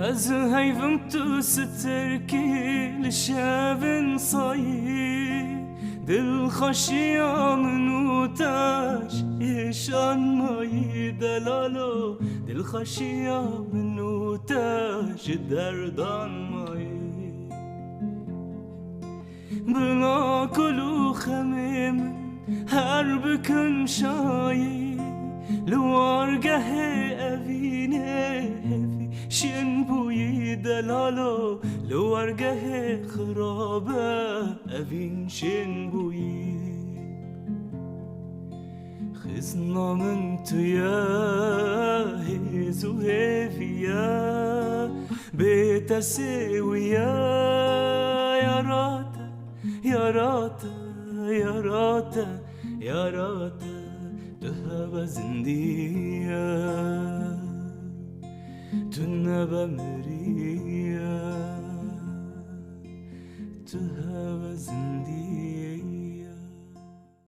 از هیوم تو سترکی لشب صایی دل خشیا منو تاش ایشان مایی دلالو دل خشیا منو تاش دردان مایی بلا کلو خمیم هر بکن شایی لوارگه اوینه شن بوی دلالو لوارگه خرابه اوین شن بوی خزنا من تویا هزو هفیا بیت سویا یاراتا یاراتا یاراتا یاراتا تهوى زندية تنبى مرية تهوى زندية